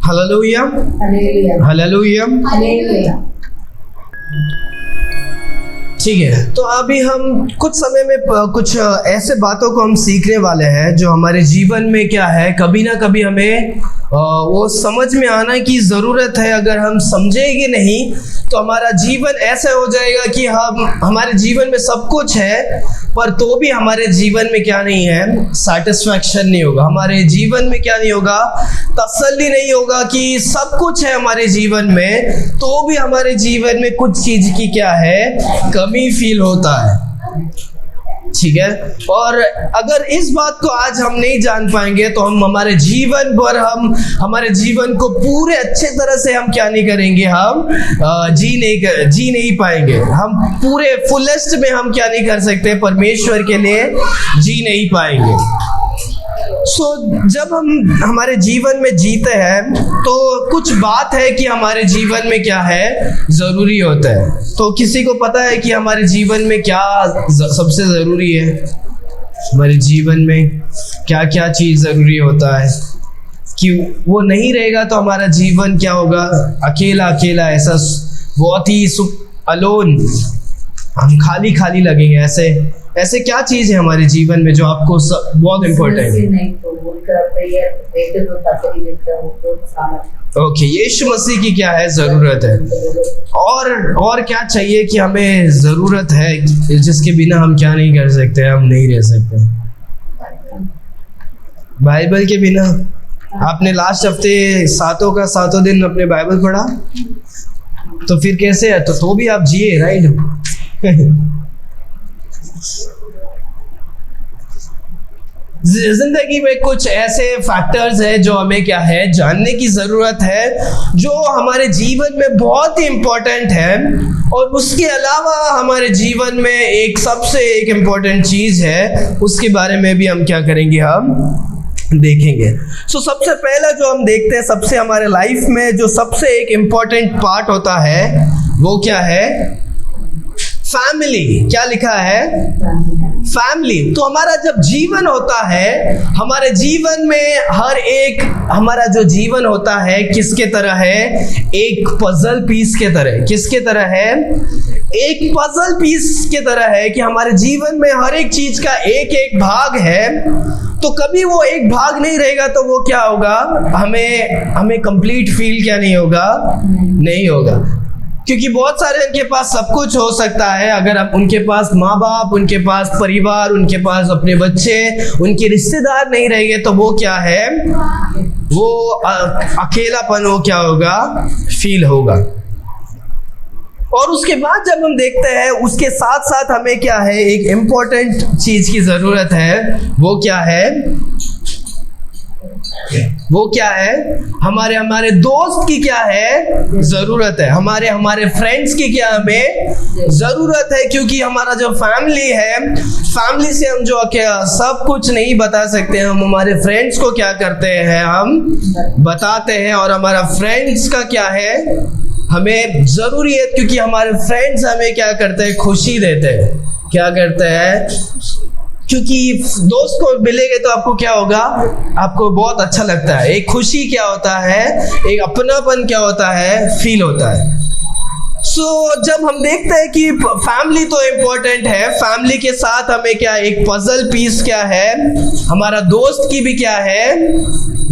Hallelujah, hallelujah. ठीक है, तो अभी हम कुछ समय में कुछ ऐसे बातों को हम सीखने वाले हैं जो हमारे जीवन में क्या है, कभी ना कभी हमें वो समझ में आना की ज़रूरत है। अगर हम समझेंगे नहीं तो हमारा जीवन ऐसा हो जाएगा कि हमारे जीवन में सब कुछ है पर तो भी हमारे जीवन में क्या नहीं है, सेटिस्फैक्शन नहीं होगा। हमारे जीवन में क्या नहीं होगा, तसल्ली नहीं होगा कि सब कुछ है हमारे जीवन में, तो भी हमारे जीवन में कुछ चीज़ की क्या है, कमी फील होता है। ठीक है, और अगर इस बात को आज हम नहीं जान पाएंगे तो हम हमारे जीवन भर हमारे जीवन को पूरे अच्छे तरह से हम क्या नहीं करेंगे, हम जी नहीं पाएंगे। हम पूरे फुलेस्ट में हम क्या नहीं कर सकते, परमेश्वर के लिए जी नहीं पाएंगे। जब हम हमारे जीवन में जीते हैं तो कुछ बात है कि हमारे जीवन में क्या है, ज़रूरी होता है। तो किसी को पता है कि हमारे जीवन में क्या सबसे ज़रूरी है? हमारे जीवन में क्या क्या चीज़ ज़रूरी होता है कि वो नहीं रहेगा तो हमारा जीवन क्या होगा, अकेला अकेला, ऐसा बहुत ही अलोन, हम खाली खाली लगेंगे। ऐसे क्या चीज़ है हमारे जीवन में जो आपको बहुत इम्पोर्टेंट है? ओके, यीशु मसीह की क्या है, ज़रूरत है। और क्या चाहिए कि हमें ज़रूरत है जिसके बिना हम क्या नहीं कर सकते, हम नहीं रह सकते। बाइबल के बिना आपने लास्ट हफ्ते सातों का सातों दिन अपने बाइबल पढ़ा तो फिर कैसे है? तो भी आप जिए, राइट? जिंदगी में कुछ ऐसे फैक्टर्स हैं जो हमें क्या है, जानने की ज़रूरत है, जो हमारे जीवन में बहुत ही इम्पोर्टेंट है। और उसके अलावा हमारे जीवन में एक सबसे इम्पोर्टेंट चीज़ है, उसके बारे में भी हम क्या करेंगे, हम देखेंगे। सबसे पहला जो हम देखते हैं, सबसे हमारे लाइफ में जो सबसे एक इम्पोर्टेंट पार्ट होता है वो क्या है, फैमिली। क्या लिखा है? फैमिली। तो हमारा जब जीवन होता है, हमारे जीवन में हर एक, हमारा जो जीवन होता है किसके तरह है, एक पजल पीस के तरह। किसके तरह है? एक पजल पीस के तरह है कि हमारे जीवन में हर एक चीज का एक एक भाग है। तो कभी वो एक भाग नहीं रहेगा तो वो क्या होगा, हमें कंप्लीट फील क्या नहीं होगा, नहीं होगा। क्योंकि बहुत सारे उनके पास सब कुछ हो सकता है, अगर आप उनके पास माँ बाप, उनके पास परिवार, उनके पास अपने बच्चे, उनके रिश्तेदार नहीं रहेंगे तो वो क्या है, वो अकेलापन वो क्या होगा, फील होगा। और उसके बाद जब हम देखते हैं, उसके साथ साथ हमें क्या है, एक इम्पोर्टेंट चीज की जरूरत है। वो क्या है? वो क्या है? हमारे दोस्त की क्या है, जरूरत है। हमारे फ्रेंड्स की क्या हमें जरूरत है। क्योंकि हमारा जो फैमिली है, फैमिली से हम जो सब कुछ नहीं बता सकते, हम हमारे फ्रेंड्स को क्या करते हैं, हम बताते हैं। और हमारा फ्रेंड्स का क्या है, हमें जरूरी है। क्योंकि हमारे फ्रेंड्स हमें क्या करते हैं, खुशी देते हैं। क्या करते हैं? क्योंकि दोस्त को मिलेंगे तो आपको क्या होगा, आपको बहुत अच्छा लगता है। एक खुशी क्या होता है, एक अपनापन क्या होता है, फील होता है। जब हम देखते हैं कि फैमिली तो इम्पोर्टेंट है, फैमिली के साथ हमें क्या, एक पजल पीस क्या है, हमारा दोस्त की भी क्या है,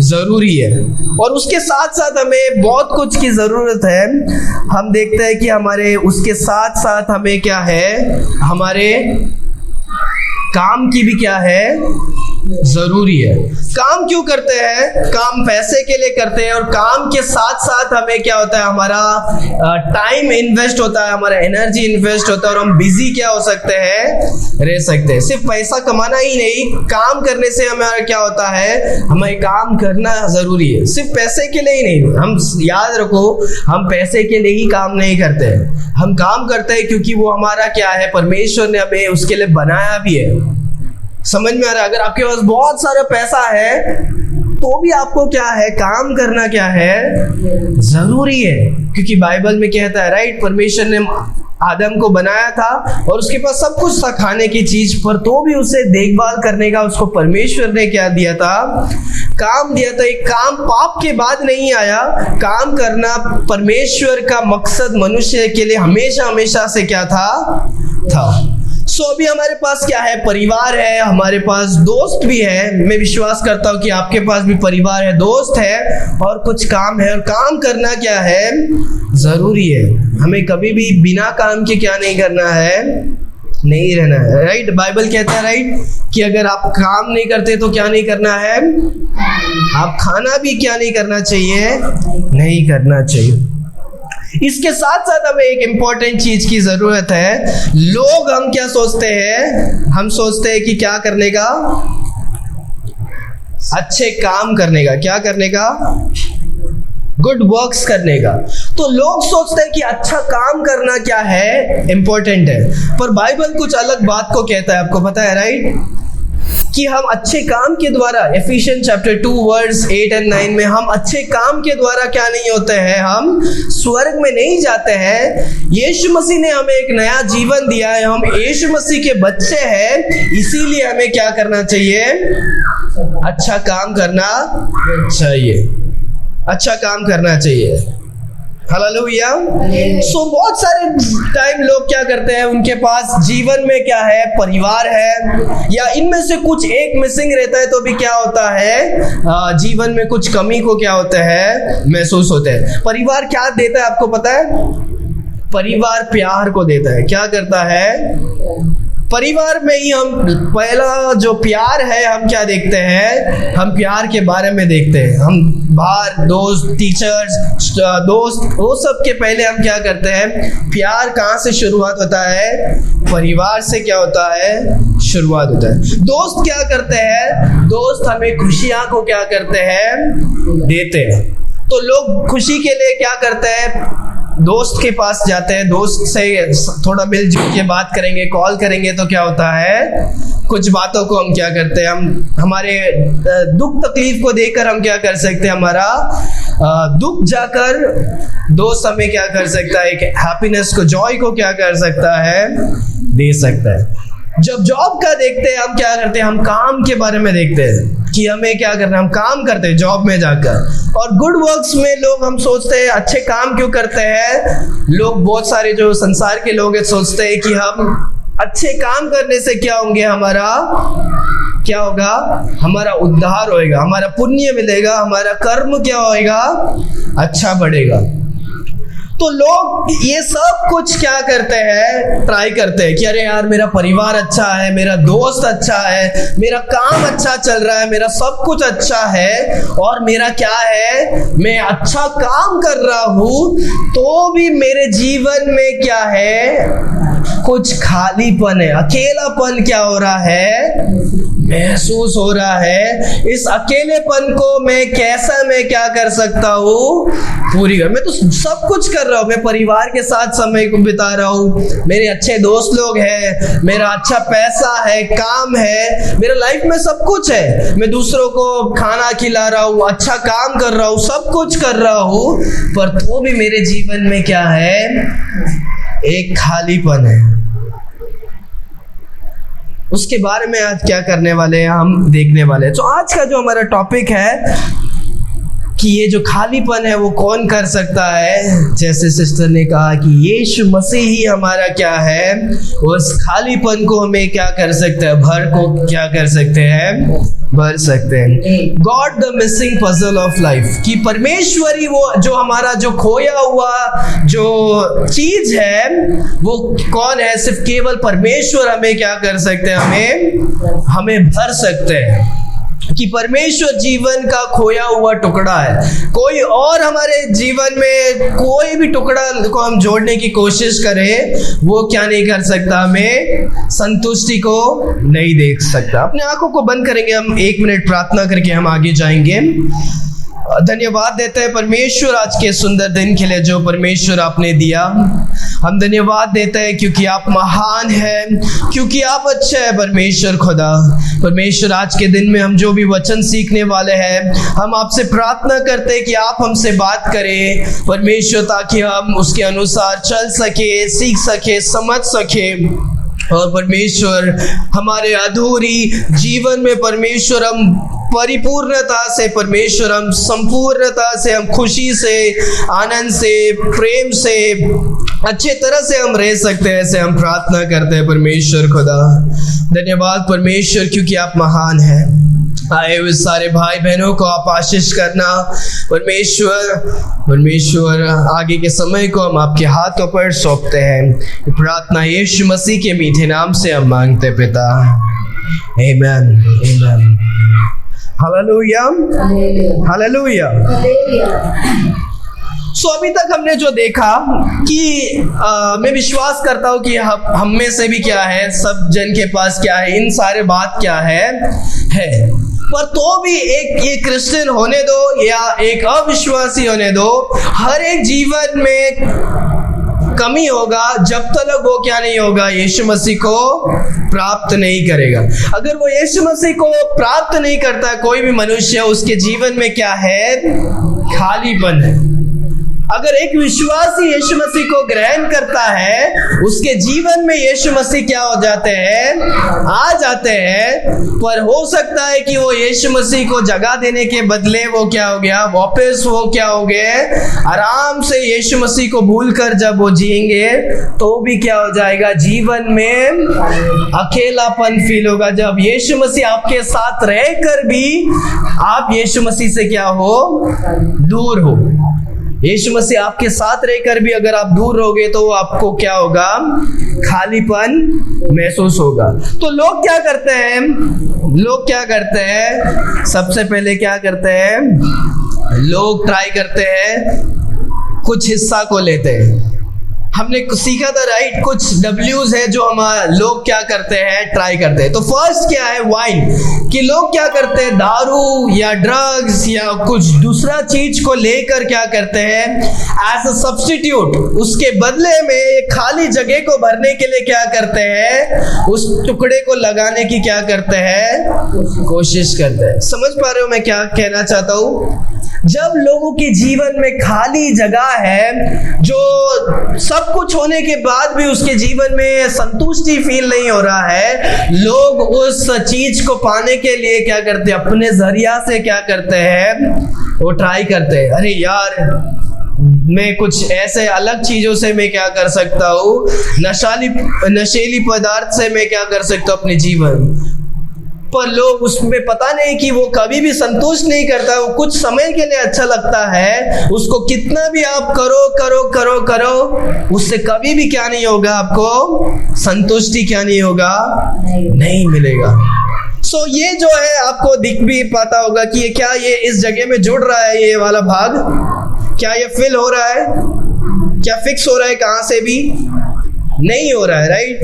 जरूरी है। और उसके साथ साथ हमें बहुत कुछ की जरूरत है। हम देखते हैं कि हमारे उसके साथ साथ हमें क्या है, हमारे काम की भी क्या है, जरूरी है। काम क्यों करते हैं? काम पैसे के लिए करते हैं। और काम के साथ साथ हमें क्या होता है, हमारा टाइम इन्वेस्ट होता है, हमारा एनर्जी इन्वेस्ट होता है। और हम बिजी क्या हो सकते हैं, रह सकते हैं। सिर्फ पैसा कमाना ही नहीं, काम करने से हमारा क्या होता है, हमें काम करना जरूरी है। सिर्फ पैसे के लिए ही नहीं, हम याद रखो, हम पैसे के लिए ही काम नहीं करते हैं। हम काम करते हैं क्योंकि वो हमारा क्या है, परमेश्वर ने हमें उसके लिए बनाया भी है। समझ में आ रहा है? अगर आपके पास बहुत सारा पैसा है तो भी आपको क्या है, काम करना क्या है, जरूरी है। क्योंकि बाइबल में कहता है, राइट, परमेश्वर ने आदम को बनाया था और उसके पास सब कुछ था खाने की चीज, पर तो भी उसे देखभाल करने का उसको परमेश्वर ने क्या दिया था, काम दिया था। एक काम पाप के बाद नहीं आया, काम करना परमेश्वर का मकसद मनुष्य के लिए हमेशा हमेशा से क्या था। सो अभी हमारे पास क्या है, परिवार है, हमारे पास दोस्त भी है। मैं विश्वास करता हूँ कि आपके पास भी परिवार है, दोस्त है और कुछ काम है। और काम करना क्या है, जरूरी है। हमें कभी भी बिना काम के क्या नहीं करना है, नहीं रहना है, राइट। बाइबल कहता है, राइट, कि अगर आप काम नहीं करते तो क्या नहीं करना है, आप खाना भी क्या नहीं करना चाहिए, नहीं करना चाहिए। इसके साथ साथ हमें एक इंपॉर्टेंट चीज की जरूरत है। लोग हम क्या सोचते हैं, हम सोचते हैं कि क्या करने का, अच्छे काम करने का, क्या करने का, गुड वर्क्स करने का। तो लोग सोचते हैं कि अच्छा काम करना क्या है, इंपॉर्टेंट है। पर बाइबल कुछ अलग बात को कहता है, आपको पता है, राइट, कि हम अच्छे काम के द्वारा, एफिशियन चैप्टर 2 वर्स 8 और 9 में, हम अच्छे काम के द्वारा क्या नहीं होते हैं, हम स्वर्ग में नहीं जाते हैं। यीशु मसीह ने हमें एक नया जीवन दिया है, हम यीशु मसीह के बच्चे हैं, इसीलिए हमें क्या करना चाहिए, अच्छा काम करना चाहिए, अच्छा काम करना चाहिए। हालेलुया। सो बहुत सारे टाइम लोग क्या करते हैं, उनके पास जीवन में क्या है, परिवार है, या इनमें से कुछ एक मिसिंग रहता है, तो भी क्या होता है, जीवन में कुछ कमी को क्या होता है, महसूस होते हैं। परिवार क्या देता है, आपको पता है, परिवार प्यार को देता है। क्या करता है, परिवार में ही हम पहला जो प्यार है, हम क्या देखते हैं, हम प्यार के बारे में देखते हैं। हम बाहर दोस्त, टीचर्स, दोस्त, वो सब के पहले हम क्या करते हैं, प्यार कहाँ से शुरुआत होता है, परिवार से क्या होता है, शुरुआत होता है। दोस्त क्या करते हैं, दोस्त हमें खुशियां को क्या करते हैं, देते हैं। तो लोग खुशी के लिए क्या करते हैं, दोस्त के पास जाते हैं, दोस्त से थोड़ा मिलजुल के बात करेंगे, कॉल करेंगे, तो क्या होता है, कुछ बातों को हम क्या करते हैं, हम हमारे दुख तकलीफ को देखकर हम क्या कर सकते हैं, हमारा दुख जाकर दोस्त हमें क्या कर सकता है, एक हैप्पीनेस को, जॉय को क्या कर सकता है, दे सकता है। जब जॉब का देखते हैं, हम क्या करते हैं, हम काम के बारे में देखते हैं कि हमें क्या करना है, हम काम करते हैं जॉब में जाकर। और गुड वर्क्स में लोग हम सोचते हैं अच्छे काम क्यों करते हैं, लोग बहुत सारे जो संसार के लोग हैं सोचते हैं कि हम अच्छे काम करने से क्या होंगे, हमारा क्या होगा, हमारा उद्धार होएगा, हमारा पुण्य मिलेगा, हमारा कर्म क्या होएगा, अच्छा बढ़ेगा। तो लोग ये सब कुछ क्या करते हैं, ट्राई करते हैं कि अरे यार मेरा परिवार अच्छा है, मेरा दोस्त अच्छा है, मेरा काम अच्छा चल रहा है, मेरा सब कुछ अच्छा है, और मेरा क्या है, मैं अच्छा काम कर रहा हूं, तो भी मेरे जीवन में क्या है, कुछ खालीपन है, अकेलापन क्या हो रहा है, महसूस हो रहा है। इस अकेलेपन को मैं क्या कर सकता हूँ, पूरी कर। मैं तो सब कुछ कर रहा हूँ, मैं परिवार के साथ समय को बिता रहा हूँ, मेरे अच्छे दोस्त लोग हैं, मेरा अच्छा पैसा है, काम है, मेरा लाइफ में सब कुछ है, मैं दूसरों को खाना खिला रहा हूँ, अच्छा काम कर रहा हूँ, सब कुछ कर रहा हूँ, पर तो भी मेरे जीवन में क्या है, एक खालीपन है। उसके बारे में आज क्या करने वाले हैं, हम देखने वाले हैं। तो आज का जो हमारा टॉपिक है कि ये जो खालीपन है वो कौन कर सकता है, जैसे सिस्टर ने कहा कि यीशु मसीह ही हमारा क्या है, उस खालीपन को हमें क्या कर सकते हैं, भर को क्या कर सकते हैं, भर सकते हैं। God the missing puzzle of life, कि परमेश्वर ही वो जो हमारा जो खोया हुआ जो चीज है वो कौन है, सिर्फ केवल परमेश्वर हमें क्या कर सकते हैं, हमें भर सकते हैं। कि परमेश्वर जीवन का खोया हुआ टुकड़ा है, कोई और हमारे जीवन में कोई भी टुकड़ा को हम जोड़ने की कोशिश करें, वो क्या नहीं कर सकता, हमें संतुष्टि को नहीं देख सकता। अपने आंखों को बंद करेंगे, हम 1 मिनट प्रार्थना करके हम आगे जाएंगे। धन्यवाद देते हैं परमेश्वर आज के सुंदर दिन के लिए जो परमेश्वर आपने दिया। हम धन्यवाद देते हैं क्योंकि आप महान हैं, क्योंकि आप अच्छे हैं परमेश्वर खुदा। परमेश्वर आज के दिन में हम जो भी वचन सीखने वाले हैं, हम आपसे प्रार्थना करते हैं कि आप हमसे बात करें परमेश्वर, ताकि हम उसके अनुसार चल सके, सीख सके, समझ सके। और परमेश्वर हमारे अधूरी जीवन में परमेश्वर हम परिपूर्णता से, परमेश्वर हम संपूर्णता से, हम खुशी से, आनंद से, प्रेम से, अच्छे तरह से हम रह सकते हैं। ऐसे हम प्रार्थना करते हैं परमेश्वर खुदा। धन्यवाद परमेश्वर क्योंकि आप महान हैं। आए हुए सारे भाई बहनों को आप आशीष करना परमेश्वर। आगे के समय को हम आपके हाथों पर सौंपते हैं। प्रार्थना यीशु मसीह के मीठे नाम से हम मांगते पिता, आमीन, आमीन। Hallelujah, hallelujah. सो अभी तक हमने जो देखा कि मैं विश्वास करता हूँ कि हम में से भी क्या है, सब जन के पास क्या है, इन सारे बात क्या है। पर तो भी एक क्रिश्चियन होने दो या एक अविश्वासी होने दो, हर एक जीवन में कमी होगा जब तक वो क्या नहीं होगा, यीशु मसीह को प्राप्त नहीं करेगा। अगर वो यीशु मसीह को प्राप्त नहीं करता कोई भी मनुष्य, उसके जीवन में क्या है, खालीपन है। अगर एक विश्वासी यीशु मसीह को ग्रहण करता है, उसके जीवन में यीशु मसीह क्या हो जाते हैं, आ जाते हैं। पर हो सकता है कि वो यीशु मसीह को जगह देने के बदले वो क्या हो गया, वापस वो क्या हो गए, आराम से यीशु मसीह को भूलकर जब वो जिएंगे तो भी क्या हो जाएगा, जीवन में अकेलापन फील होगा। जब यीशु मसीह आपके साथ रहकर भी आप यीशु मसीह से क्या हो, दूर हो। यीशु मसीह आपके साथ रहकर भी अगर आप दूर रहोगे तो आपको क्या होगा, खालीपन महसूस होगा। तो लोग क्या करते हैं, सबसे पहले क्या करते हैं, लोग ट्राई करते हैं, कुछ हिस्सा को लेते हैं। हमने सीखा था राइट, कुछ W's है जो हमारे लोग क्या करते हैं, ट्राई करते हैं। तो फर्स्ट क्या है, वाइन, कि लोग क्या करते हैं, दारू या ड्रग्स या कुछ दूसरा चीज को लेकर क्या करते हैं, एज अ सब्स्टिट्यूट, उसके बदले में एक खाली जगह को भरने के लिए क्या करते हैं, उस टुकड़े को लगाने की क्या करते हैं, कोशिश करते हैं। समझ पा रहे हो मैं क्या कहना चाहता हूँ? जब लोगों के जीवन में खाली जगह है, जो सब कुछ होने के बाद भी उसके जीवन में संतुष्टि फील नहीं हो रहा है, लोग उस चीज को पाने के लिए क्या करते हैं, अपने जरिया से क्या करते हैं, वो ट्राई करते हैं। अरे यार, मैं कुछ ऐसे अलग चीजों से मैं क्या कर सकता हूँ, नशीली पदार्थ से मैं क्या कर सकता हूँ अपने जीवन पर। लोग उसमें पता नहीं कि वो कभी भी संतुष्ट नहीं करता, वो कुछ समय के लिए अच्छा लगता है, उसको कितना भी आप करो, उससे कभी भी क्या नहीं होगा, आपको संतुष्टि क्या नहीं होगा, नहीं मिलेगा। सो ये जो है आपको दिख भी पाता होगा कि ये इस जगह में जुड़ रहा है, ये वाला भाग क्या ये फिल हो रहा है, क्या फिक्स हो रहा है, कहां से भी नहीं हो रहा है, राइट,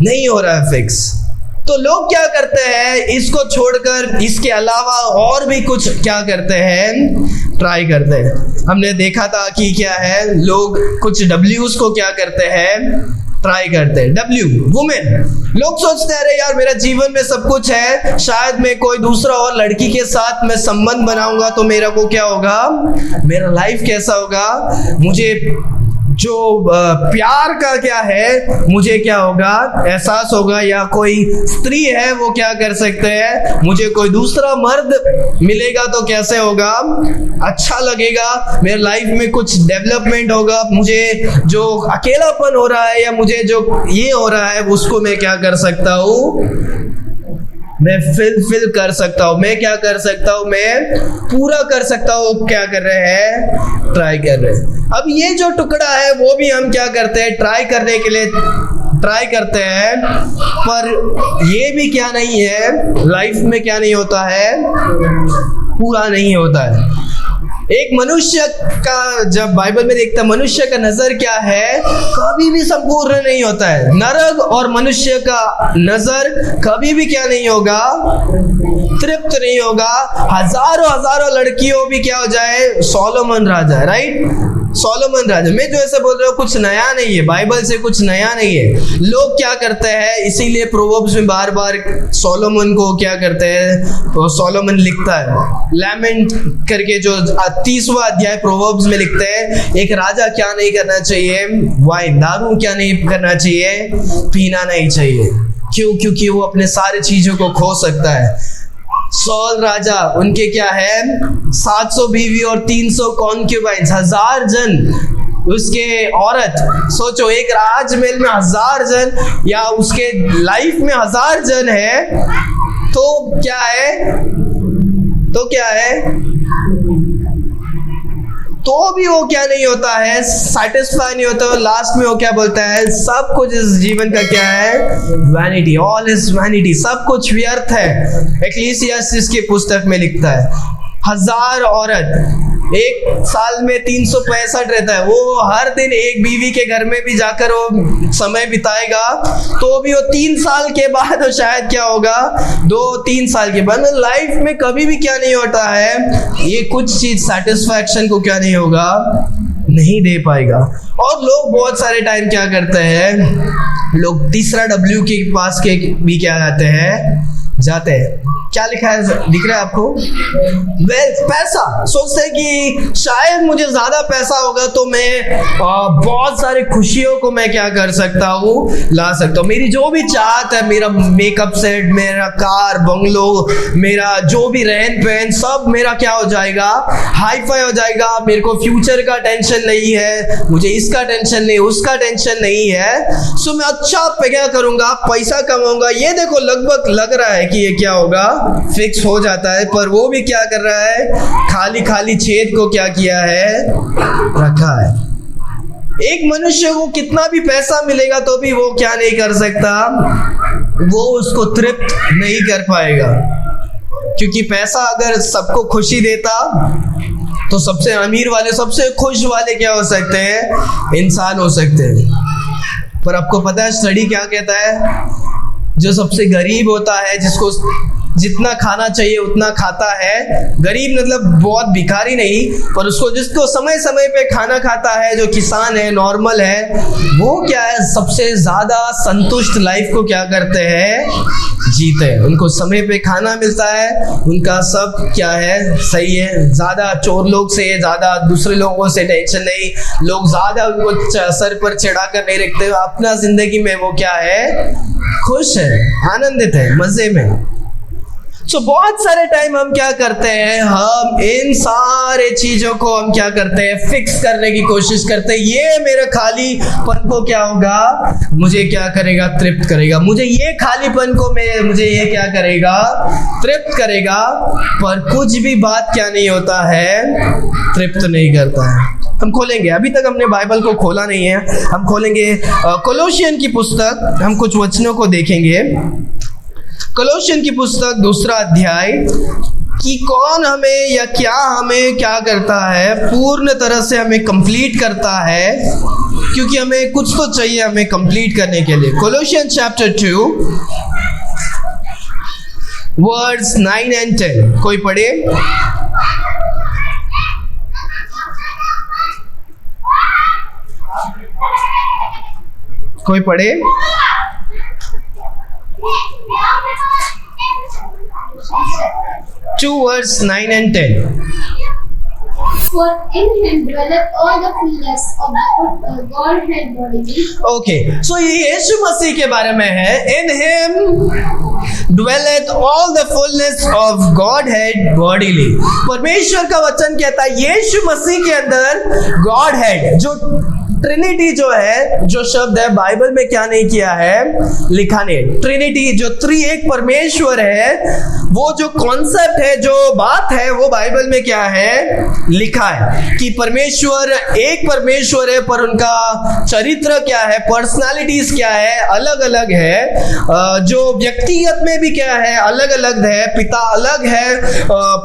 नहीं हो रहा है फिक्स। तो लोग क्या करते हैं, इसको छोड़कर इसके अलावा और भी कुछ क्या करते हैं, ट्राई करते हैं। हमने देखा था कि क्या है, लोग कुछ W's को क्या करते हैं, ट्राई करते हैं। W, women. लोग सोचते हैं अरे यार, मेरा जीवन में सब कुछ है, शायद मैं कोई दूसरा और लड़की के साथ मैं संबंध बनाऊंगा तो मेरा को क्या होगा, मेरा लाइफ कैसा होगा, मुझे जो प्यार का क्या है, मुझे क्या होगा, एहसास होगा। या कोई स्त्री है, वो क्या कर सकते हैं, मुझे कोई दूसरा मर्द मिलेगा तो कैसे होगा, अच्छा लगेगा, मेरे लाइफ में कुछ डेवलपमेंट होगा, मुझे जो अकेलापन हो रहा है या मुझे जो ये हो रहा है उसको मैं क्या कर सकता हूँ, मैं फिल कर सकता हूँ, मैं क्या कर सकता हूँ, मैं पूरा कर सकता हूँ। क्या कर रहे हैं, ट्राई कर रहे हैं। अब ये जो टुकड़ा है वो भी हम क्या करते हैं, ट्राई करने के लिए ट्राई करते हैं, पर ये भी क्या नहीं है, लाइफ में क्या नहीं होता है, पूरा नहीं होता है। एक मनुष्य का जब बाइबल में देखता है, मनुष्य का नजर क्या है, कभी भी संपूर्ण नहीं होता है। नरक और मनुष्य का नजर कभी भी क्या नहीं होगा, तृप्त नहीं होगा, हजारों हजारों लड़कियों भी क्या हो जाए, सोलोमन राजा, राइट, सोलोमन राजा। मैं जो ऐसे बोल रहा हूँ कुछ नया नहीं है, बाइबल से कुछ नया नहीं है। लोग क्या करते हैं, इसीलिए प्रोवर्ब्स में बार बार सोलोमन को क्या करते हैं, तो सोलोमन लिखता है लैमेंट करके, जो 30वां अध्याय प्रोवर्ब्स में लिखते हैं, एक राजा क्या नहीं करना चाहिए, वाइन दारू क्या नहीं करना चाहिए, पीना नहीं चाहिए। क्यों? क्योंकि वो अपने सारे चीजों को खो सकता है। सॉल राजा, उनके क्या है, 700 बीवी और 300 कॉन्क्यूबाइन्स, 1000 जन उसके औरत। सोचो, एक राजमहल में 1000 जन, या उसके लाइफ में 1000 जन है, तो क्या है, तो क्या है, तो भी वो क्या नहीं होता है, सेटिस्फाई नहीं होता। लास्ट में वो क्या बोलता है, सब कुछ इस जीवन का क्या है, वैनिटी, ऑल इज वैनिटी, सब कुछ व्यर्थ है। एक्लीसियास्टिस की पुस्तक में लिखता है 1000 औरत, एक साल में 365 रहता है, वो हर दिन एक बीवी के घर में भी जाकर वो समय बिताएगा, तो भी वो 3 साल के बाद वो शायद क्या होगा, 2-3 साल के बाद, लाइफ में कभी भी क्या नहीं होता है, ये कुछ चीज सेटिस्फैक्शन को क्या नहीं होगा, नहीं दे पाएगा। और लोग बहुत सारे टाइम क्या करते हैं, लोग तीसरा W के पास के भी क्या जाते हैं, क्या लिखा है, दिख रहा है आपको, वेल्थ, पैसा। सोचते हैं कि शायद मुझे ज्यादा पैसा होगा तो मैं बहुत सारे खुशियों को मैं क्या कर सकता हूँ, ला सकता हूँ। मेरी जो भी चाहत है, मेरा मेकअप सेट, मेरा कार, बंगलो, मेरा जो भी रहन सहन, सब मेरा क्या हो जाएगा, हाई फाई हो जाएगा। मेरे को फ्यूचर का टेंशन नहीं है, मुझे इसका टेंशन नहीं, उसका टेंशन नहीं है। सो मैं अच्छा क्या करूंगा, पैसा कमाऊंगा। ये देखो, लगभग लग रहा है कि ये क्या होगा, फिक्स हो जाता है, पर वो भी क्या कर रहा है, खाली खाली छेद को क्या किया है, रखा है। एक मनुष्य को कितना भी पैसा मिलेगा तो भी वो क्या नहीं कर सकता, वो उसको तृप्त नहीं कर पाएगा। क्योंकि पैसा अगर सबको खुशी देता तो सबसे अमीर वाले, सबसे खुश वाले क्या हो सकते हैं, इंसान हो सकते हैं। पर आपको पता है स्टडी क्या कहता है, जो सबसे गरीब होता है, जिसको जितना खाना चाहिए उतना खाता है, गरीब मतलब बहुत भिखारी नहीं, पर उसको जिसको समय समय पे खाना खाता है, जो किसान है, नॉर्मल है, वो क्या है, सबसे ज्यादा संतुष्ट लाइफ को क्या करते हैं, जीते हैं। उनको समय पे खाना मिलता है, उनका सब क्या है, सही है, ज्यादा चोर लोग से, ज्यादा दूसरे लोगों से टेंशन नहीं, लोग ज्यादा उनको सर पर चढ़ा कर नहीं रखते, अपना जिंदगी में वो क्या है, खुश है, आनंदित है, मजे में। तो बहुत सारे टाइम हम क्या करते हैं, हम इन सारे चीजों को हम क्या करते हैं, फिक्स करने की कोशिश करते हैं। ये मेरे खालीपन को क्या होगा, मुझे क्या करेगा, तृप्त करेगा। मुझे ये खालीपन को मुझे ये क्या करेगा, तृप्त करेगा। पर कुछ भी बात क्या नहीं होता है, तृप्त नहीं करता है। हम खोलेंगे, अभी तक हमने बाइबल को खोला नहीं है, हम खोलेंगे कोलोसियन की पुस्तक, हम कुछ वचनों को देखेंगे। कोलोसियन की पुस्तक 2 अध्याय, कि कौन हमें या क्या हमें क्या करता है, पूर्ण तरह से हमें कंप्लीट करता है, क्योंकि हमें कुछ तो चाहिए हमें कंप्लीट करने के लिए। कोलोसियन चैप्टर 2 वर्ड्स 9 and 10, कोई पढ़े। कोई पढ़े। 2 verse 9 and 10. For in him dwelleth all the fullness of the Godhead bodily. Okay, so ये यीशु मसीह के बारे में है। In him dwelleth all the fullness of Godhead bodily. परमेश्वर का वचन कहता है यीशु मसीह के अंदर Godhead, जो ट्रिनिटी जो है, जो शब्द है बाइबल में क्या नहीं किया है, लिखा नहीं। ट्रिनिटी जो त्रिएक परमेश्वर है, वो जो कॉन्सेप्ट है, जो बात है, वो बाइबल में क्या है, लिखा है कि परमेश्वर एक परमेश्वर है, पर उनका चरित्र क्या है, पर्सनालिटीज क्या है, अलग अलग है। जो व्यक्तिगत में भी क्या है, अलग अलग है। पिता अलग है,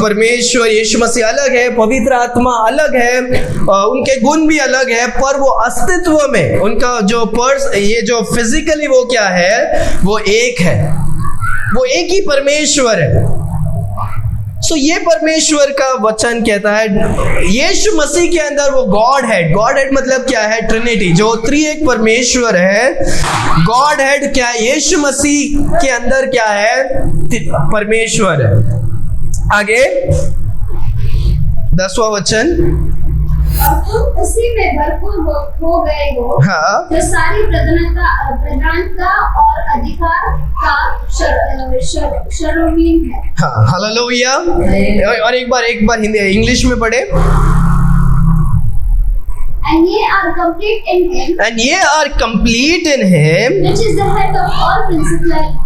परमेश्वर यीशु मसीह अलग है, पवित्र आत्मा अलग है, उनके गुण भी अलग है, पर वो अस्तित्व में उनका जो ये जो फिजिकली वो क्या है, वो एक है, वो एक ही परमेश्वर है। सो ये परमेश्वर का वचन कहता है यीशु मसीह के अंदर वो गॉड हेड मतलब क्या है? ट्रिनिटी, जो त्रिएक परमेश्वर है। गॉड हेड क्या है? यीशु मसीह के अंदर क्या है? परमेश्वर है। आगे 10वां वचन, और तुम उसी में भरपूर हो गए हो, हाँ, जो सारी प्रधानता और अधिकार का शरोवीन है। हाँ, हालेलुया। और एक बार हिंदी इंग्लिश में पढ़े। And ye are complete in him, And ye are complete in him, which is the head of all principality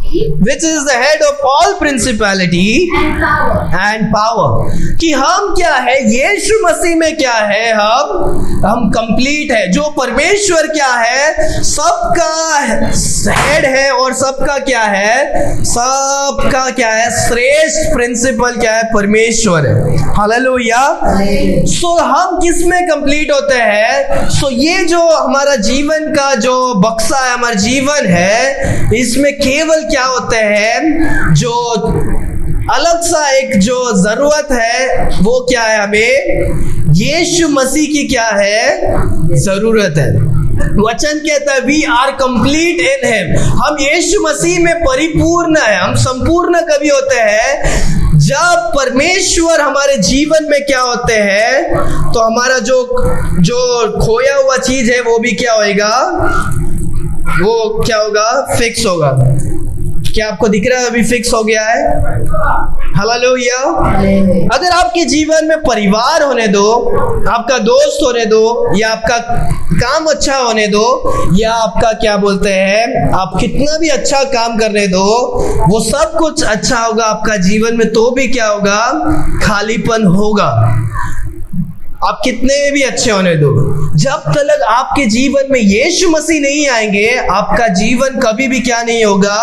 which is the head of all principality and power. and power। कि हम क्या है? यीशु मसीह में क्या है? हम कंप्लीट है। जो परमेश्वर क्या है? सबका हेड है और सबका क्या है? सबका क्या है? श्रेष्ठ प्रिंसिपल क्या है? परमेश्वर है। हालेलुया। सो हम किस में कंप्लीट होते हैं? सो ये जो हमारा जीवन का जो बक्सा है, हमारा जीवन है, इसमें केवल क्या होते हैं? जो अलग सा एक जो जरूरत है वो क्या है? हमें यीशु मसीह की क्या है? जरूरत है। वचन कहता है we are complete in him, हम यीशु मसीह में परिपूर्ण है। हम संपूर्ण कभी होते हैं जब परमेश्वर हमारे जीवन में क्या होते हैं, तो हमारा जो खोया हुआ चीज है वो भी क्या होएगा? वो क्या होगा? फिक्स होगा। क्या आपको दिख रहा है? अभी फिक्स हो गया है। हालेलुया। अगर आपके जीवन में परिवार होने दो, आपका दोस्त होने दो, या आपका काम अच्छा होने दो, या आपका क्या बोलते हैं, आप कितना भी अच्छा काम करने दो, वो सब कुछ अच्छा होगा आपका जीवन में, तो भी क्या होगा? खालीपन होगा। आप कितने भी अच्छे होने दो, जब तक आपके जीवन में यीशु मसीह नहीं आएंगे, आपका जीवन कभी भी क्या नहीं होगा?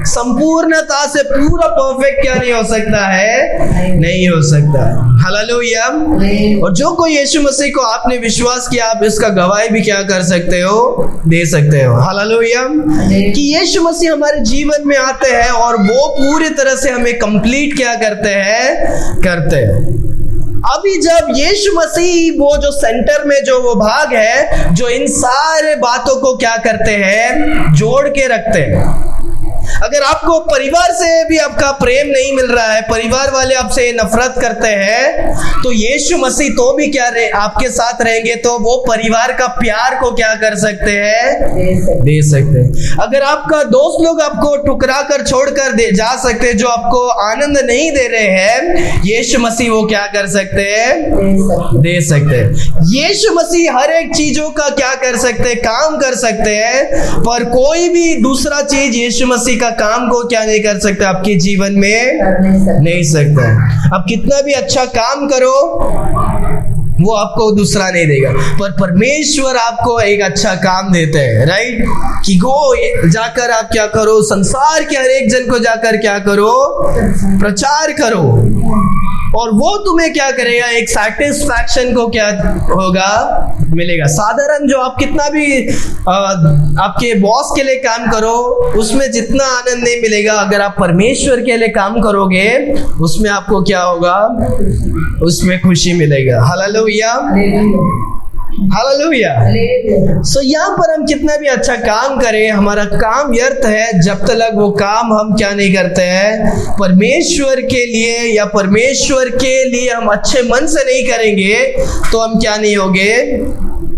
संपूर्णता से पूरा परफेक्ट क्या नहीं हो सकता है? नहीं हो सकता है। हालेलुया। और जो कोई यीशु मसीह को आपने विश्वास किया, आप इसका गवाही भी क्या कर सकते हो? दे सकते हो। हालेलुया। कि यीशु मसीह हमारे जीवन में आते हैं और वो पूरी तरह से हमें कंप्लीट क्या करते हैं? अभी जब यीशु मसीह वो जो सेंटर में जो वो भाग है, जो इन सारे बातों को क्या करते हैं? जोड़ के रखते हैं। अगर आपको परिवार से भी आपका प्रेम नहीं मिल रहा है, परिवार वाले आपसे नफरत करते हैं, तो यीशु मसीह तो भी क्या आपके साथ रहेंगे, तो वो परिवार का प्यार को क्या कर सकते हैं? दे सकते हैं। अगर आपका दोस्त लोग आपको ठुकरा कर छोड़कर जा सकते हैं, जो आपको आनंद नहीं दे रहे हैं, यीशु मसीह वो क्या कर सकते हैं? दे सकते हैं। यीशु मसीह हर एक चीजों का क्या कर सकते हैं? काम कर सकते हैं, पर कोई भी दूसरा चीज यीशु मसीह का काम को क्या नहीं कर सकता? आपके जीवन में नहीं सकता। आप कितना भी अच्छा काम करो, वो आपको दूसरा नहीं देगा, पर परमेश्वर आपको एक अच्छा काम देते हैं, राइट? कि गो जाकर आप क्या करो? संसार के हर एक जन को जाकर क्या करो? प्रचार करो, और वो तुम्हें क्या करेगा? एक सैटिस्फैक्शन को क्या होगा? मिलेगा। साधारण जो आप कितना भी आपके बॉस के लिए काम करो, उसमें जितना आनंद नहीं मिलेगा, अगर आप परमेश्वर के लिए काम करोगे, उसमें आपको क्या होगा? उसमें खुशी मिलेगा। हालेलुया। हालेलुया। सो यहाँ पर हम कितना भी अच्छा काम करें, हमारा काम व्यर्थ है जब तक वो काम हम क्या नहीं करते हैं? परमेश्वर के लिए, या परमेश्वर के लिए हम अच्छे मन से नहीं करेंगे, तो हम क्या नहीं होंगे?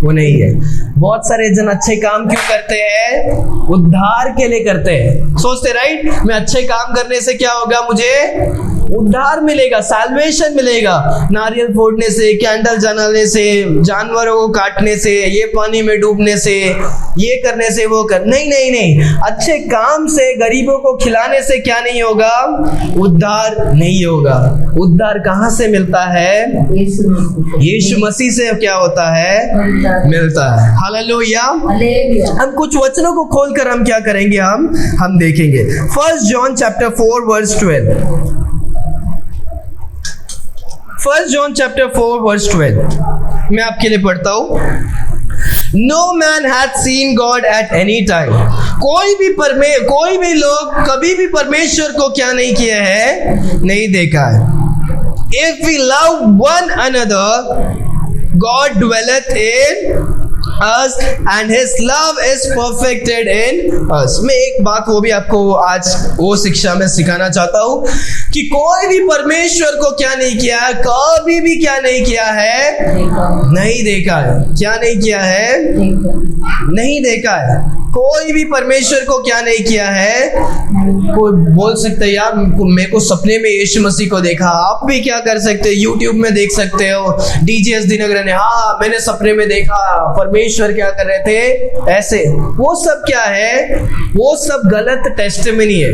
वो नहीं है। बहुत सारे जन अच्छे काम क्यों करते हैं? उद्धार के लिए करते हैं। सोचते राइट, मैं अच्छे काम करने से क्या होगा? मुझे उद्धार मिलेगा, साल्वेशन मिलेगा। नारियल फोड़ने से, कैंडल जलाने से, जानवरों को काटने से, ये पानी में डूबने से, ये करने से, वो कर नहीं। अच्छे काम से, गरीबों को खिलाने से क्या नहीं होगा? उद्धार नहीं होगा। उद्धार कहाँ से मिलता है? यीशु मसीह से क्या होता है? मिलता है। हालेलुया। हम कुछ वचनों को खोलकर हम क्या करेंगे? हम देखेंगे। 1 John chapter 4 verse 12। 1 John chapter 4 verse 12 मैं आपके लिए पढ़ता हूं। No man hath seen God at any time। कोई भी लोग कभी भी परमेश्वर को क्या नहीं किया है? नहीं देखा है। If we love one another, God dwelleth in us and his love is perfected in us. मैं एक बात वो भी आपको आज वो शिक्षा में सिखाना चाहता हूँ कि कोई भी परमेश्वर को क्या नहीं किया है, कभी भी क्या नहीं किया है, नहीं देखा है। क्या नहीं किया है? नहीं देखा है। कोई भी परमेश्वर को क्या नहीं किया है। कोई बोल सकते हैं यार मेरे को सपने में यीशु मसीह को देखा। आप भी क्या कर सकते हो, यूट्यूब में देख सकते हो। डीजीएस दिनकर ने हाँ मैंने सपने में देखा परमेश्वर क्या कर रहे थे ऐसे। वो सब क्या है? वो सब गलत टेस्टिमनी है।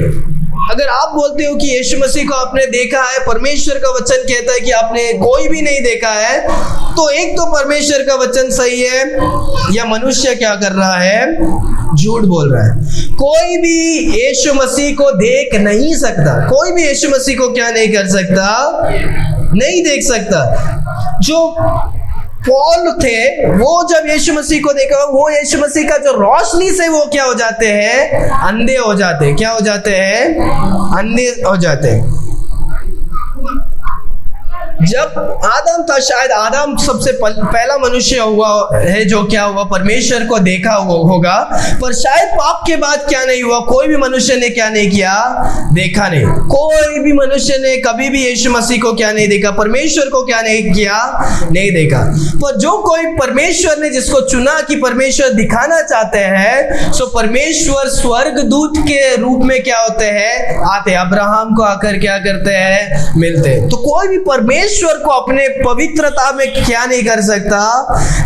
अगर आप बोलते हो कि यीशु मसीह को आपने देखा है, परमेश्वर का वचन कहता है कि आपने कोई भी नहीं देखा है, तो एक तो परमेश्वर का वचन सही है या मनुष्य क्या कर रहा है? झूठ बोल रहा है। कोई भी यीशु मसीह को देख नहीं सकता। कोई भी यीशु मसीह को क्या नहीं कर सकता? नहीं देख सकता। जो पौल थे वो जब यीशु मसीह को देखा, वो यीशु मसीह का जो रोशनी से वो क्या हो जाते हैं? अंधे हो जाते हैं। क्या हो जाते हैं? अंधे हो जाते हैं। जब आदम था, शायद आदम सबसे पहला मनुष्य हुआ है जो क्या हुआ? परमेश्वर को देखा होगा। पर शायद पाप के बाद क्या नहीं हुआ? कोई भी मनुष्य ने क्या नहीं किया? देखा नहीं। कोई भी मनुष्य ने कभी भी यीशु मसीह को क्या नहीं देखा? परमेश्वर को क्या नहीं किया? नहीं देखा। पर जो कोई परमेश्वर ने जिसको चुना कि परमेश्वर दिखाना चाहते हैं, सो परमेश्वर स्वर्गदूत के रूप में क्या होते हैं? आते। अब्राहम को आकर क्या करते हैं? मिलते। तो कोई भी परमेश्वर को अपने पवित्रता में क्या नहीं कर सकता?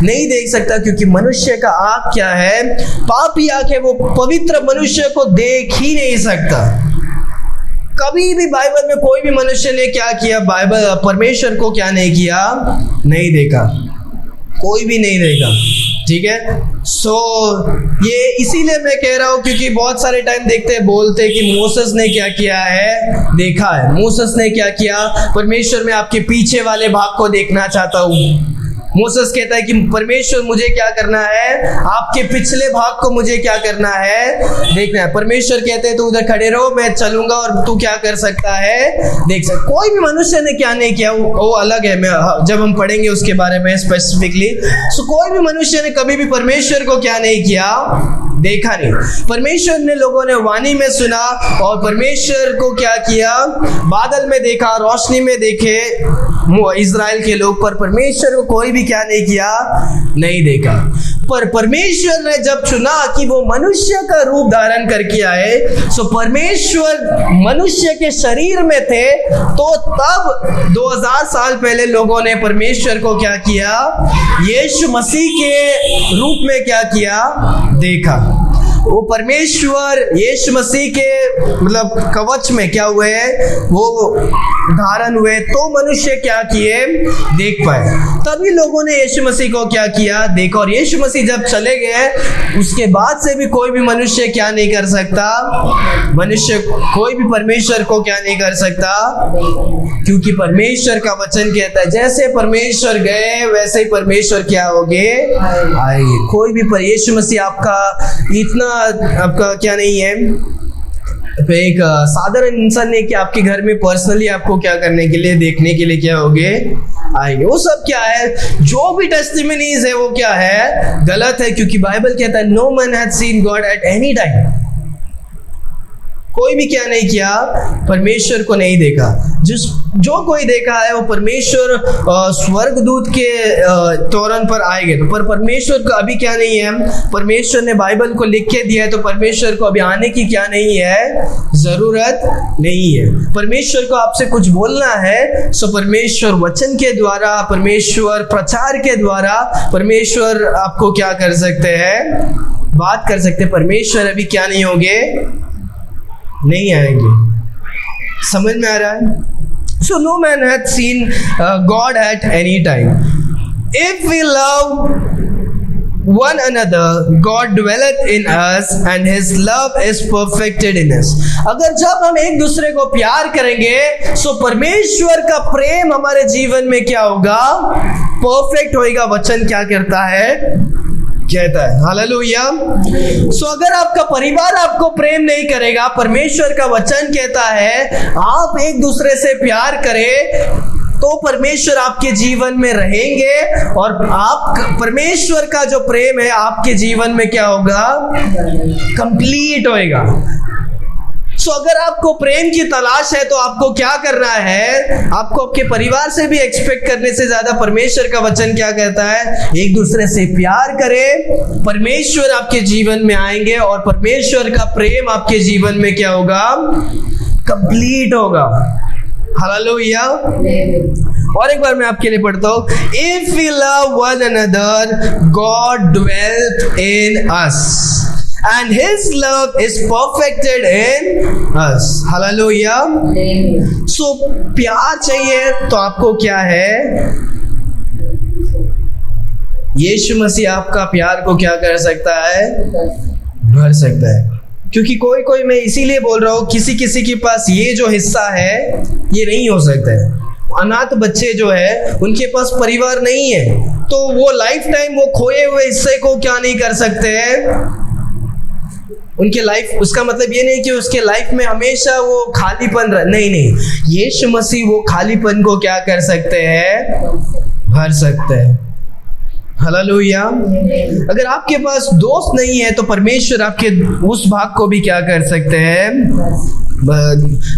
नहीं देख सकता, क्योंकि मनुष्य का आंख क्या है? पापी आंख है। वो पवित्र मनुष्य को देख ही नहीं सकता। कभी भी बाइबल में कोई भी मनुष्य ने क्या किया? बाइबल परमेश्वर को क्या नहीं किया? नहीं देखा। कोई भी नहीं देखा। ठीक है। ये इसीलिए मैं कह रहा हूं क्योंकि बहुत सारे टाइम देखते हैं, बोलते हैं कि मूसेस ने क्या किया है? देखा है। मूसेस ने क्या किया? परमेश्वर मैं आपके पीछे वाले भाग को देखना चाहता हूं। मूसेस कहता है कि परमेश्वर मुझे क्या करना है? आपके पिछले भाग को मुझे क्या करना है? देखना है। परमेश्वर कहते हैं तू उधर खड़े रहो, मैं चलूंगा और तू क्या कर सकता है? देख सकता। कोई भी मनुष्य ने क्या नहीं किया, वो अलग है। जब हम पढ़ेंगे उसके बारे में स्पेसिफिकली। कोई भी मनुष्य ने कभी भी परमेश्वर को क्या नहीं किया? देखा नहीं। परमेश्वर ने लोगों ने वाणी में सुना और परमेश्वर को क्या किया? बादल में देखा, रोशनी में देखे इजराइल के लोग, पर परमेश्वर को कोई भी क्या नहीं किया? नहीं देखा। पर परमेश्वर ने जब चुना कि वो मनुष्य का रूप धारण करके आए, सो परमेश्वर मनुष्य के शरीर में थे, तो तब 2000 साल पहले लोगों ने परमेश्वर को क्या किया? यीशु मसीह के रूप में क्या किया? देखा। वो परमेश्वर यीशु मसीह के मतलब कवच में क्या हुए? वो धारण हुए, तो मनुष्य क्या किए? देख पाए। तभी लोगों ने यीशु मसीह को क्या किया? देखा। और यीशु मसीह जब चले गए, उसके बाद से भी कोई भी मनुष्य क्या नहीं कर सकता? मनुष्य कोई भी परमेश्वर को क्या नहीं कर सकता? क्योंकि परमेश्वर का वचन कहता है जैसे परमेश्वर गए वैसे ही परमेश्वर क्या होगे? आएंगे। कोई भी यीशु मसीह आपका क्या नहीं है? एक साधारण इंसान है कि आपके घर में पर्सनली आपको क्या करने के लिए, देखने के लिए क्या होगे? आएंगे। वो सब क्या है? जो भी टेस्टिमनीज है वो क्या है? गलत है। क्योंकि बाइबल कहता है no man has seen God at any time. कोई भी क्या नहीं किया? परमेश्वर को नहीं देखा। जो कोई देखा है वो परमेश्वर स्वर्गदूत के तौरण पर आएंगे। तो पर परमेश्वर को अभी क्या नहीं है? परमेश्वर ने बाइबल को लिख के दिया है, तो परमेश्वर को अभी आने की क्या नहीं है? जरूरत नहीं है। परमेश्वर को आपसे कुछ बोलना है, सो परमेश्वर वचन के द्वारा, परमेश्वर प्रचार के द्वारा परमेश्वर आपको क्या कर सकते हैं? बात कर सकते हैं। परमेश्वर अभी क्या नहीं होंगे? नहीं आएंगे। समझ में आ रहा है? So no man hath seen God at any time. If we love one another, God dwelleth in us and his love is perfected in us. अगर जब हम एक दूसरे को प्यार करेंगे, सो परमेश्वर का प्रेम हमारे जीवन में क्या होगा? परफेक्ट होएगा। वचन क्या करता है? कहता है। हालेलुया। सो अगर आपका परिवार आपको प्रेम नहीं करेगा, परमेश्वर का वचन कहता है आप एक दूसरे से प्यार करें, तो परमेश्वर आपके जीवन में रहेंगे और आप परमेश्वर का जो प्रेम है आपके जीवन में क्या होगा, कंप्लीट होएगा। सो अगर आपको प्रेम की तलाश है तो आपको क्या करना है, आपको आपके परिवार से भी एक्सपेक्ट करने से ज्यादा परमेश्वर का वचन क्या कहता है, एक दूसरे से प्यार करें। परमेश्वर आपके जीवन में आएंगे और परमेश्वर का प्रेम आपके जीवन में क्या होगा, कंप्लीट होगा। हालेलुया। और एक बार मैं आपके लिए पढ़ता हूं, if we love one another God dwelt in us and his love is perfected in us. Hallelujah. So प्यार चाहिए तो आपको क्या है, यीशु मसीह आपका प्यार को क्या कर सकता है, भर सकता है। क्योंकि कोई मैं इसीलिए बोल रहा हूं, किसी के पास ये जो हिस्सा है ये नहीं हो सकता है। अनाथ बच्चे जो है उनके पास परिवार नहीं है, तो वो लाइफ टाइम वो खोए हुए हिस्से को क्या नहीं कर सकते हैं, उनके लाइफ, उसका मतलब ये नहीं कि उसके लाइफ में हमेशा वो खालीपन नहीं, यीशु मसीह वो खालीपन को क्या कर सकते हैं, भर सकते हैं। हालेलुया। अगर आपके पास दोस्त नहीं है तो परमेश्वर आपके उस भाग को भी क्या कर सकते हैं,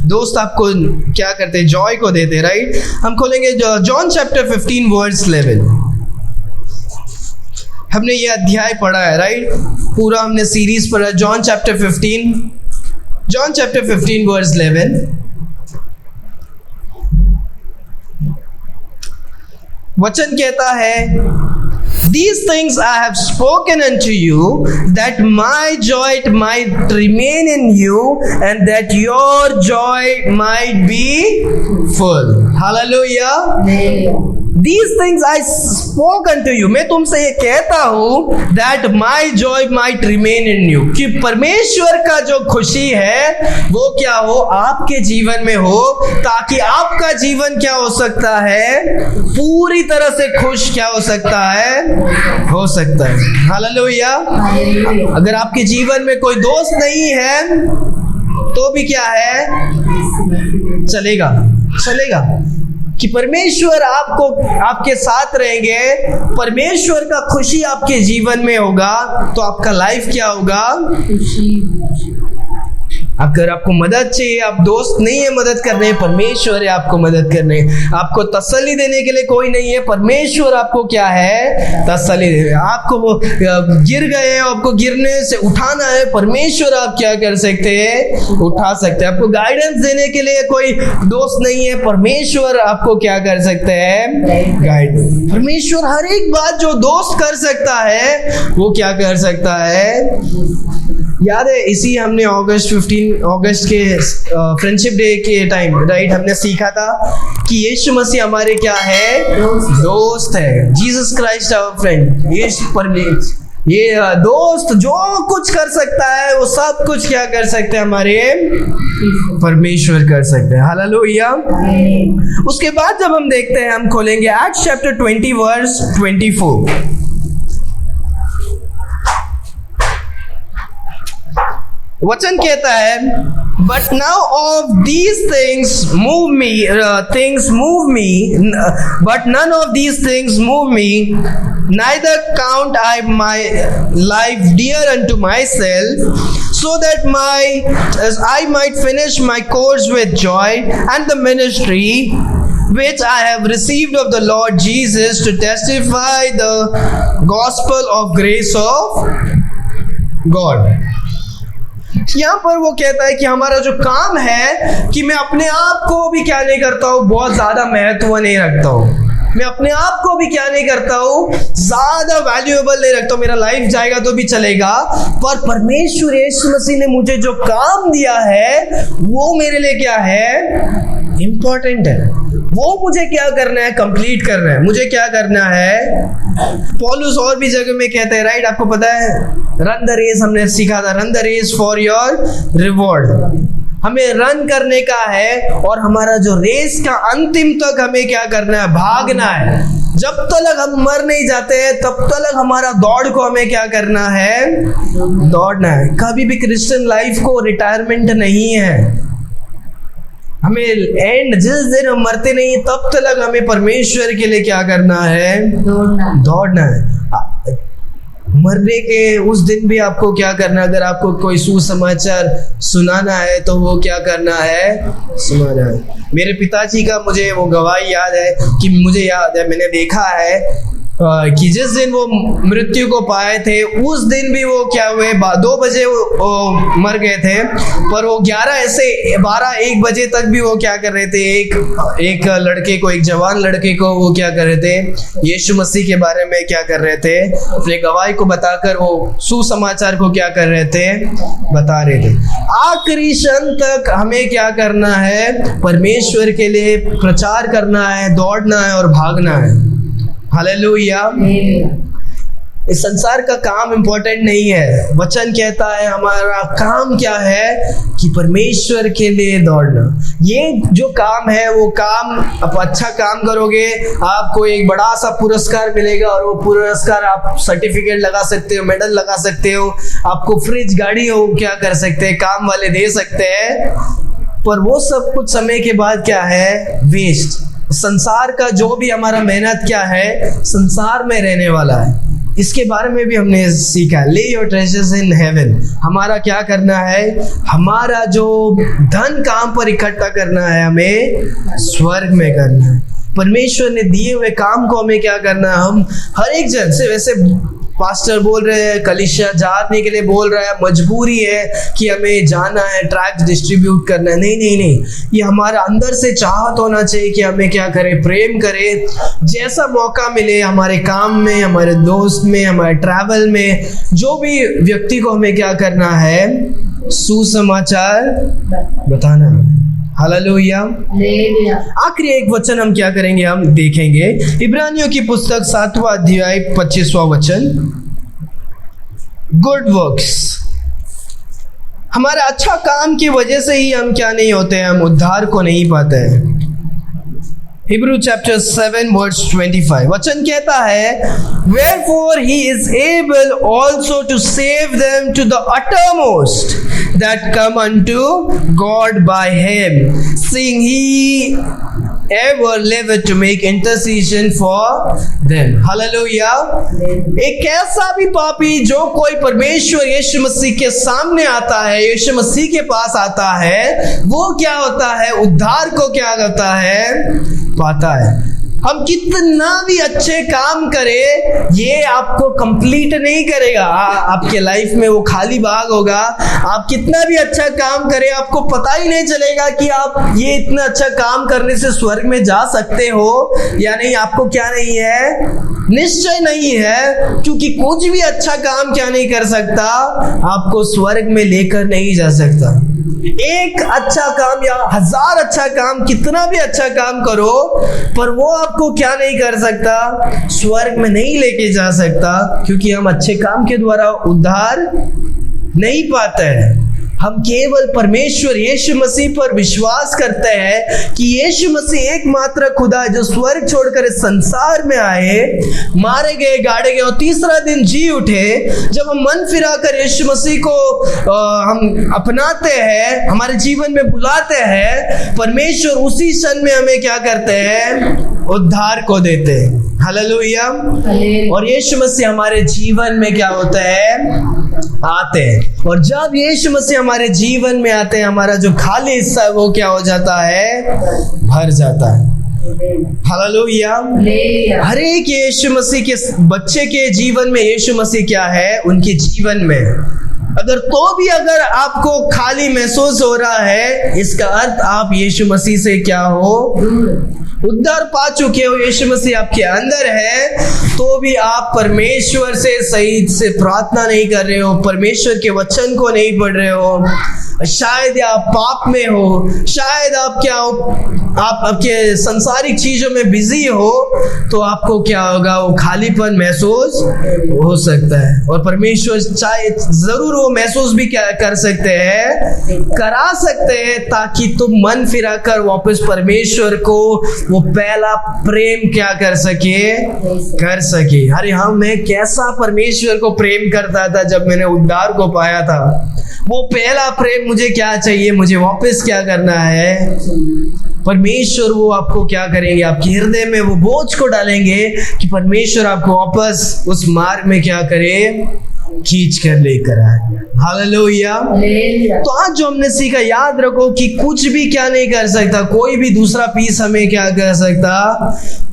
दोस्त आपको क्या करते हैं, जॉय को देते हैं, राइट। हम खोलेंगे जॉन चैप्टर 15 वर्स 11। हमने ये अध्याय पढ़ा है, राइट, पूरा हमने सीरीज पढ़ा, जॉन चैप्टर 15 वर्स 11। वचन कहता है, These things I have spoken unto you, that my joy might remain in you, and that your joy might be full. Hallelujah. These things I spoke unto you. मैं तुमसे ये कहता हूँ that my joy might remain in you, कि परमेश्वर का जो खुशी है वो क्या हो, आपके जीवन में हो, ताकि आपका जीवन क्या हो सकता है, पूरी तरह से खुश क्या हो सकता है, हो सकता है। हालेलुया। अगर आपके जीवन में कोई दोस्त नहीं है तो भी क्या है, चलेगा कि परमेश्वर आपको आपके साथ रहेंगे, परमेश्वर का खुशी आपके जीवन में होगा, तो आपका लाइफ क्या होगा, अगर आपको मदद चाहिए, आप दोस्त नहीं है मदद करने, परमेश्वर है आपको मदद करने, आपको तसल्ली देने के लिए कोई नहीं है, परमेश्वर आपको क्या है, तसल्ली दे। आपको वो गिर गए, आपको गिरने से उठाना है, परमेश्वर आप क्या कर सकते हैं, उठा सकते हैं। आपको गाइडेंस देने के लिए कोई दोस्त नहीं है, परमेश्वर आपको क्या कर सकते हैं, गाइड। परमेश्वर हर एक बात जो दोस्त कर सकता है वो क्या कर सकता है। याद है, इसी हमने अगस्त के फ्रेंडशिप डे के टाइम, राइट, हमने सीखा था कि यीशु मसीह हमारे क्या है, दोस्त है। Jesus Christ our friend. ये दोस्त जो कुछ कर सकता है वो सब कुछ क्या कर सकते हैं, हमारे परमेश्वर कर सकते हैं। हालेलुया। उसके बाद जब हम देखते हैं, हम खोलेंगे एक्ट्स चैप्टर 20 वर्स 24। वचन कहता है, but now of these things move me, but none of these things move me, neither count I my life dear unto myself, so that as I might finish my course with joy and the ministry which I have received of the Lord Jesus to testify the gospel of grace of God. यहाँ पर वो कहता है कि हमारा जो काम है, कि मैं अपने आप को भी क्या नहीं करता हूँ, बहुत ज्यादा महत्व नहीं रखता हूँ, मैं अपने आप को भी क्या नहीं करता हूँ, ज्यादा वैल्यूएबल नहीं रखता हूँ। मेरा लाइफ जाएगा तो भी चलेगा, पर परमेश्वर यीशु मसीह ने मुझे जो काम दिया है वो मेरे लिए क्या है, इंपॉर्टेंट है। वो मुझे क्या करना है, कंप्लीट करना है। मुझे क्या करना है, पौलुस और भी जगह में कहते हैं, राइट, आपको पता है, रन द रेस हमने सीखा था, run the race for your reward. हमें रन करने का है और हमारा जो रेस का अंतिम तक हमें क्या करना है, भागना है। जब तक हम मर नहीं जाते हैं तब तक हमारा दौड़ को हमें क्या करना है, दौड़ना है। कभी भी क्रिश्चियन लाइफ को रिटायरमेंट नहीं है। हमें एंड जिस दिन हम मरते नहीं तब तक हमें परमेश्वर के लिए क्या करना है? दौड़ना है। मरने के उस दिन भी आपको क्या करना है? अगर आपको कोई सुसमाचार सुनाना है तो वो क्या करना है? सुनाना है। मेरे पिताजी का मुझे वो गवाही याद है कि मुझे याद है, मैंने देखा है कि जिस दिन वो मृत्यु को पाए थे उस दिन भी वो क्या हुए 2 बजे वो मर गए थे, पर वो 12-1 बजे तक भी वो क्या कर रहे थे? एक लड़के को, एक जवान लड़के को वो क्या कर रहे थे? यीशु मसीह के बारे में क्या कर रहे थे? अपने गवाही को बताकर वो सुसमाचार को क्या कर रहे थे? बता रहे थे। आखिरी क्षण तक हमें क्या करना है? परमेश्वर के लिए प्रचार करना है, दौड़ना है और भागना है। हालेलुया। इस संसार का काम इंपॉर्टेंट नहीं है। वचन कहता है हमारा काम क्या है? कि परमेश्वर के लिए दौड़ना। ये जो काम है वो काम, आप अच्छा काम करोगे आपको एक बड़ा सा पुरस्कार मिलेगा, और वो पुरस्कार आप सर्टिफिकेट लगा सकते हो, मेडल लगा सकते हो, आपको फ्रिज, गाड़ी हो क्या कर सकते हैं, काम वाले दे सकते हैं। पर वो सब कुछ समय के बाद क्या है? वेस्ट। संसार का जो भी हमारा मेहनत क्या है? संसार में रहने वाला है। इसके बारे में भी हमने सीखा, ले योर ट्रेजर्स इन हेवन। हमारा क्या करना है? हमारा जो धन काम पर इकट्ठा करना है, हमें स्वर्ग में करना है। परमेश्वर ने दिए हुए काम को हमें क्या करना है? हम हर एक जन से, वैसे पास्टर बोल रहे हैं, कलीसिया जाने के लिए बोल रहा है, मजबूरी है कि हमें जाना है, ट्रैक्स डिस्ट्रीब्यूट करना है। नहीं, ये हमारा अंदर से चाहत होना चाहिए कि हमें क्या करें? प्रेम करें। जैसा मौका मिले हमारे काम में, हमारे दोस्त में, हमारे ट्रैवल में, जो भी व्यक्ति को हमें क्या करना है? सुसमाचार बताना है। हालेलुया। आखिरी एक वचन हम क्या करेंगे? हम देखेंगे इब्रानियों की पुस्तक 7वां अध्याय 25वां वचन। Good works. हमारे अच्छा काम की वजह से ही हम क्या नहीं होते हैं? हम उद्धार को नहीं पाते हैं। Hebrew chapter 7 verse 25 वचन कहता है, wherefore he is able also to save them to the uttermost that come unto God by him, seeing he ever liveth to make intercession for them. Hallelujah. एक ऐसा भी पापी जो कोई परमेश्वर यीशु मसीह के सामने आता है, यीशु मसीह के पास आता है, वो क्या होता है? उद्धार को क्या करता है? पाता है। हम कितना भी अच्छे काम करें, ये आपको कंप्लीट नहीं करेगा। आपके लाइफ में वो खाली भाग होगा। आप कितना भी अच्छा काम करें, आपको पता ही नहीं चलेगा कि आप ये इतना अच्छा काम करने से स्वर्ग में जा सकते हो या नहीं। आपको क्या नहीं है? निश्चय नहीं है, क्योंकि कुछ भी अच्छा काम क्या नहीं कर सकता? आपको स्वर्ग में लेकर नहीं जा सकता। एक अच्छा काम या 1000 अच्छा काम, कितना भी अच्छा काम करो, पर वो आपको क्या नहीं कर सकता? स्वर्ग में नहीं लेके जा सकता, क्योंकि हम अच्छे काम के द्वारा उद्धार नहीं पाते हैं। हम केवल परमेश्वर यीशु मसीह पर विश्वास करते हैं कि यीशु मसीह एकमात्र खुदा है जो स्वर्ग छोड़कर इस संसार में आए, मारे गए, गाड़े गए और तीसरा दिन जी उठे। जब हम मन फिराकर यीशु मसीह को हम अपनाते हैं, हमारे जीवन में बुलाते हैं, परमेश्वर उसी क्षण में हमें क्या करते हैं? उद्धार को देते हैं। हालेलुया। और यीशु मसीह हमारे जीवन में क्या होता है? आते हैं। और जब यीशु मसीह हमारे जीवन में आते हैं, हमारा जो खाली हिस्सा है वो क्या हो जाता है? भर जाता है। हालेलुया। हर एक यीशु मसीह के बच्चे के जीवन में यीशु मसीह क्या है? उनके जीवन में अगर आपको खाली महसूस हो रहा है, इसका अर्थ आप यीशु मसीह से क्या हो? उद्धार पा चुके हो, यीशु मसीह आपके अंदर है, तो भी आप परमेश्वर से सही से प्रार्थना नहीं कर रहे हो, परमेश्वर के वचन को नहीं पढ़ रहे हो। शायद आप पाप में हो, शायद आप क्या हो? आप आपके सांसारिक चीजों में बिजी हो, तो आपको क्या होगा? वो खालीपन महसूस हो सकता है। और परमेश्वर चाहे जरूर वो महसूस भी क्या कर सकते हैं? करा सकते हैं, ताकि तुम मन फिराकर वापस परमेश्वर को वो पहला प्रेम क्या कर सके। अरे हाँ, मैं कैसा परमेश्वर को प्रेम करता था जब मैंने उद्धार को पाया था। वो पहला प्रेम मुझे क्या चाहिए, मुझे वापस क्या करना है। परमेश्वर वो आपको क्या करेंगे, आपके हृदय में वो बोझ को डालेंगे कि परमेश्वर आपको वापस उस मार्ग में क्या करे, खींच कर लेकर आए। हालेलुया। तो आज जो हमने सीखा, याद रखो कि कुछ भी क्या नहीं कर सकता, कोई भी दूसरा पीस हमें क्या कर सकता,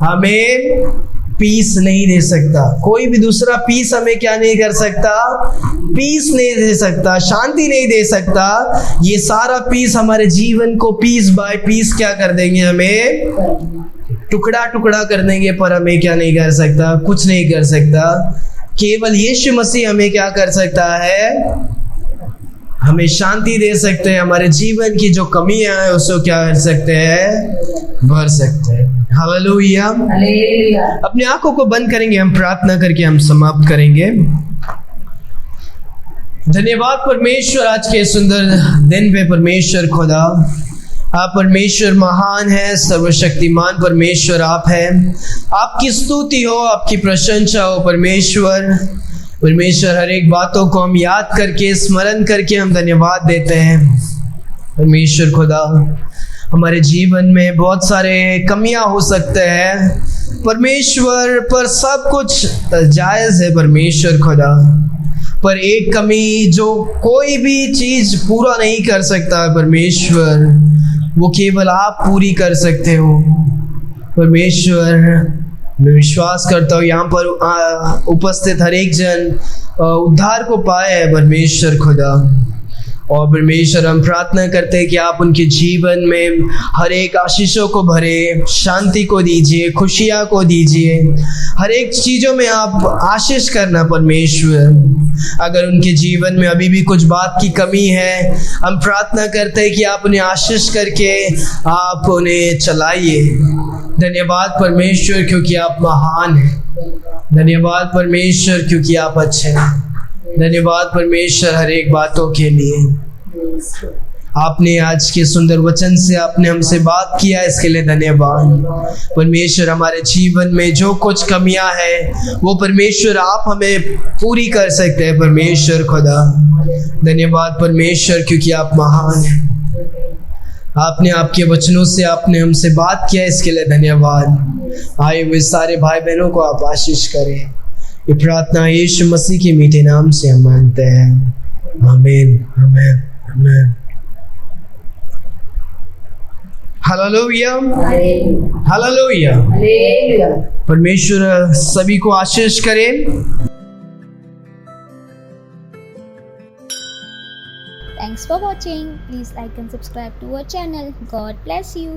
हमें पीस नहीं दे सकता। कोई भी दूसरा पीस हमें क्या नहीं कर सकता, पीस नहीं दे सकता, शांति नहीं दे सकता। ये सारा पीस हमारे जीवन को पीस बाय पीस क्या कर देंगे, हमें टुकड़ा टुकड़ा कर देंगे, पर हमें क्या नहीं कर सकता, कुछ नहीं कर सकता। केवल यीशु मसीह हमें क्या कर सकता है, हमें शांति दे सकते हैं, हमारे जीवन की जो कमियां हैं उसको क्या कर सकते हैं, भर सकते हैं। हालेलुया। अपनी आंखों को बंद करेंगे, हम प्रार्थना करके हम समाप्त करेंगे। धन्यवाद परमेश्वर आज के सुंदर दिन पे। परमेश्वर खुदा, आप परमेश्वर महान है, सर्वशक्तिमान परमेश्वर आप हैं। आपकी स्तुति हो, आपकी प्रशंसा हो परमेश्वर। परमेश्वर हर एक बातों को हम याद करके, स्मरण करके हम धन्यवाद देते हैं। परमेश्वर खुदा, हमारे जीवन में बहुत सारे कमियां हो सकते हैं परमेश्वर, पर सब कुछ जायज़ है परमेश्वर खुदा। पर एक कमी जो कोई भी चीज़ पूरा नहीं कर सकता है परमेश्वर, वो केवल आप पूरी कर सकते हो परमेश्वर। मैं विश्वास करता हूँ यहाँ पर उपस्थित हर एक जन उद्धार को पाए है परमेश्वर खुदा। और परमेश्वर हम प्रार्थना करते हैं कि आप उनके जीवन में हर एक आशीषों को भरे, शांति को दीजिए, खुशियाँ को दीजिए, हर एक चीज़ों में आप आशीष करना परमेश्वर। अगर उनके जीवन में अभी भी कुछ बात की कमी है, हम प्रार्थना करते हैं कि आप उन्हें आशीष करके आप उन्हें चलाइए। धन्यवाद परमेश्वर क्योंकि आप महान हैं। धन्यवाद परमेश्वर क्योंकि आप अच्छे हैं। धन्यवाद परमेश्वर हर एक बातों के लिए। आपने आज के सुंदर वचन से आपने हमसे बात किया, इसके लिए धन्यवाद परमेश्वर। हमारे जीवन में जो कुछ कमियां हैं वो परमेश्वर आप हमें पूरी कर सकते हैं परमेश्वर खुदा। धन्यवाद परमेश्वर क्योंकि आप महान हैं। आपने आपके वचनों से आपने हमसे बात किया, इसके लिए धन्यवाद। आए हुए सारे भाई बहनों को आप आशीष करें। ये प्रार्थना यीशु मसीह के मीठे नाम से हम मांगते हैं। आमीन, आमीन, आमीन। Hallelujah, hallelujah. परमेश्वर सभी को आशीष करे। Thanks for watching. Please like and subscribe to our channel. God bless you.